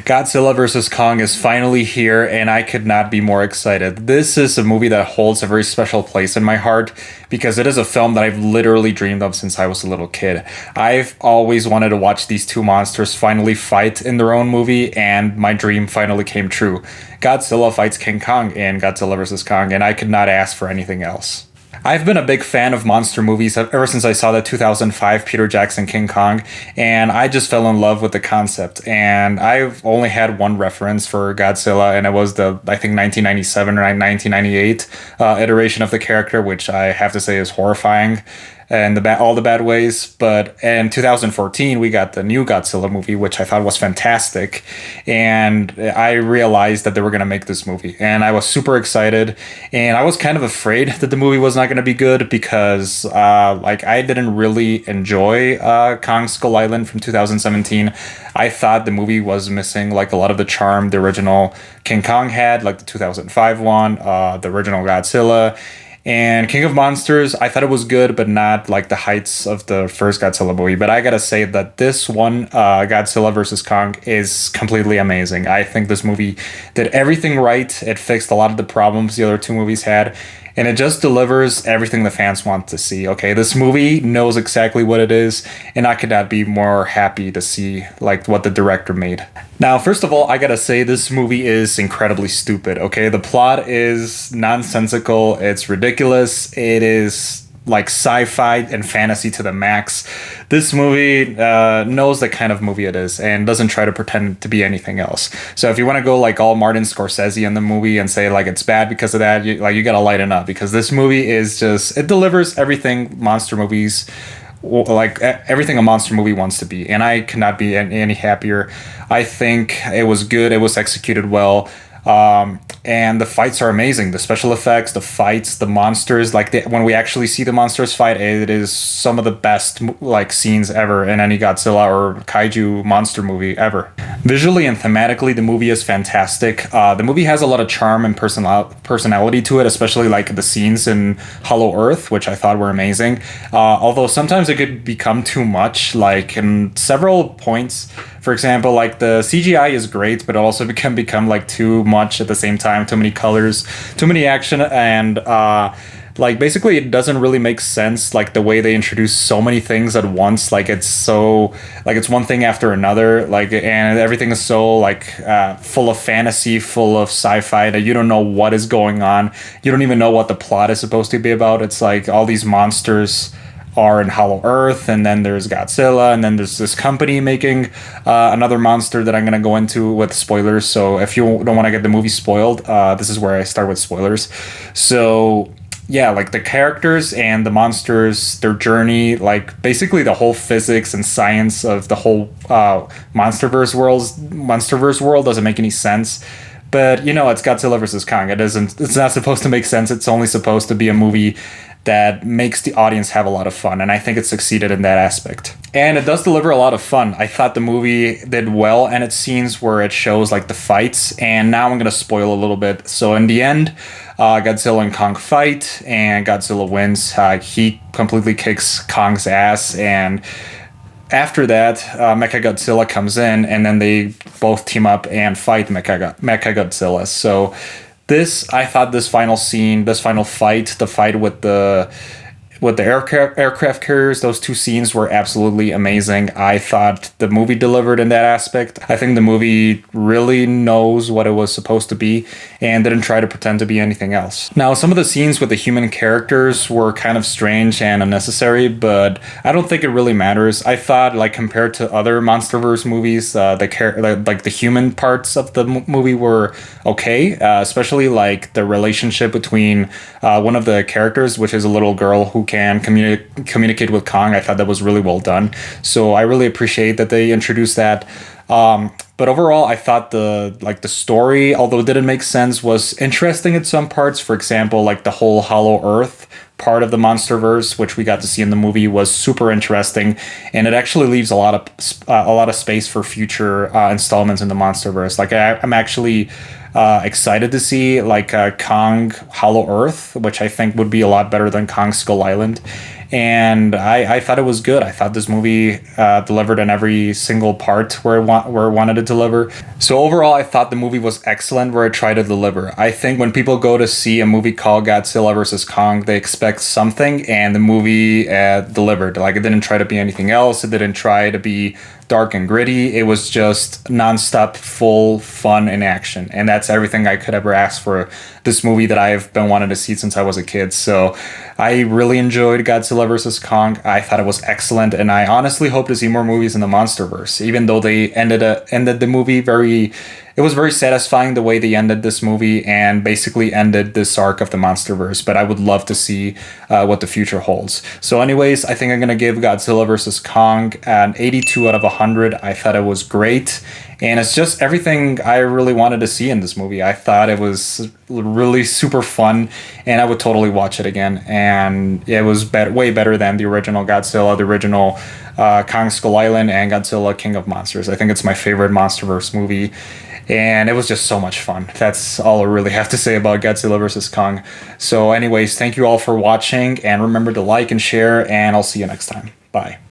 Godzilla vs. Kong is finally here, and I could not be more excited. This is a movie that holds a very special place in my heart because it is a film that I've literally dreamed of since I was a little kid. I've always wanted to watch these two monsters finally fight in their own movie, and my dream finally came true. Godzilla fights King Kong in Godzilla vs. Kong, and I could not ask for anything else. I've been a big fan of monster movies ever since I saw the 2005 Peter Jackson King Kong, and I just fell in love with the concept. And I've only had one reference for Godzilla, and it was the, I think, 1997 or 1998 iteration of the character, which I have to say is horrifying and all the bad ways. But in 2014, we got the new Godzilla movie, which I thought was fantastic. And I realized that they were going to make this movie. And I was super excited. And I was kind of afraid that the movie was not going to be good because I didn't really enjoy Kong Skull Island from 2017. I thought the movie was missing like a lot of the charm the original King Kong had, like the 2005 one, the original Godzilla. And King of Monsters, I thought it was good, but not like the heights of the first Godzilla movie. But I gotta say that this one, Godzilla vs. Kong, is completely amazing. I think this movie did everything right. It fixed a lot of the problems the other two movies had. And it just delivers everything the fans want to see. Okay, this movie knows exactly what it is, and I could not be more happy to see like what the director made. Now, first of all, I gotta say this movie is incredibly stupid. Okay, the plot is nonsensical. It's ridiculous. It is like sci-fi and fantasy to the max. This movie knows the kind of movie it is and doesn't try to pretend to be anything else. So if you want to go like all Martin Scorsese in the movie and say like it's bad because of that, you gotta lighten up, because this movie is just, it delivers everything monster movies, like everything a monster movie wants to be, and I cannot be any happier. I think it was good. It was executed well. And the fights are amazing. The special effects, the fights, the monsters, when we actually see the monsters fight, it is some of the best like scenes ever in any Godzilla or kaiju monster movie ever. Visually and thematically, the movie is fantastic. The movie has a lot of charm and personality to it, especially like the scenes in Hollow Earth, which I thought were amazing. Although sometimes it could become too much, like in several points. For example, like the CGI is great, but it also can become like too much at the same time. Too many colors, too many action, and like basically it doesn't really make sense. Like the way they introduce so many things at once, like it's so like it's one thing after another. Like, and everything is so like full of fantasy, full of sci-fi that you don't know what is going on. You don't even know what the plot is supposed to be about. It's like all these monsters are in Hollow Earth, and then there's Godzilla, and then there's this company making another monster that I'm going to go into with spoilers. So if you don't want to get the movie spoiled, this is where I start with spoilers. So yeah, like the characters and the monsters, their journey, like basically the whole physics and science of the whole MonsterVerse world doesn't make any sense. But you know, it's Godzilla vs. Kong. It's not supposed to make sense. It's only supposed to be a movie that makes the audience have a lot of fun, and I think it succeeded in that aspect. And it does deliver a lot of fun. I thought the movie did well, and its scenes where it shows like the fights, and now I'm going to spoil a little bit. So in the end, Godzilla and Kong fight, and Godzilla wins. He completely kicks Kong's ass, and after that, Mechagodzilla comes in, and then they both team up and fight Mechagodzilla. So I thought this final scene, this final fight, the fight with the aircraft carriers, those two scenes were absolutely amazing. I thought the movie delivered in that aspect. I think the movie really knows what it was supposed to be and didn't try to pretend to be anything else. Now, some of the scenes with the human characters were kind of strange and unnecessary, but I don't think it really matters. I thought, like, compared to other MonsterVerse movies, the human parts of the movie were okay, especially like the relationship between one of the characters, which is a little girl who can communicate with Kong. I thought that was really well done. So I really appreciate that they introduced that. But overall, I thought the story, although it didn't make sense, was interesting at some parts. For example, like the whole Hollow Earth part of the MonsterVerse, which we got to see in the movie, was super interesting, and it actually leaves a lot of space for future installments in the MonsterVerse. Like I'm actually excited to see like Kong Hollow Earth, which I think would be a lot better than Kong Skull Island. and I thought it was good. I thought this movie delivered in every single part where it wanted to deliver. So overall, I thought the movie was excellent where it tried to deliver. I think when people go to see a movie called Godzilla vs. Kong, they expect something, and the movie delivered. Like, it didn't try to be anything else. It didn't try to be dark and gritty. It was just nonstop, full fun and action, and that's everything I could ever ask for this movie that I've been wanting to see since I was a kid. So I really enjoyed Godzilla vs. Kong. I thought it was excellent, and I honestly hope to see more movies in the MonsterVerse. Even though they ended the movie it was very satisfying the way they ended this movie and basically ended this arc of the MonsterVerse. But I would love to see what the future holds. So anyways, I think I'm going to give Godzilla vs. Kong an 82 out of 100. I thought it was great. And it's just everything I really wanted to see in this movie. I thought it was really super fun, and I would totally watch it again. And it was way better than the original Godzilla, the original Kong Skull Island, and Godzilla King of Monsters. I think it's my favorite MonsterVerse movie. And it was just so much fun. That's all I really have to say about Godzilla vs. Kong. So anyways, thank you all for watching, and remember to like and share, and I'll see you next time. Bye.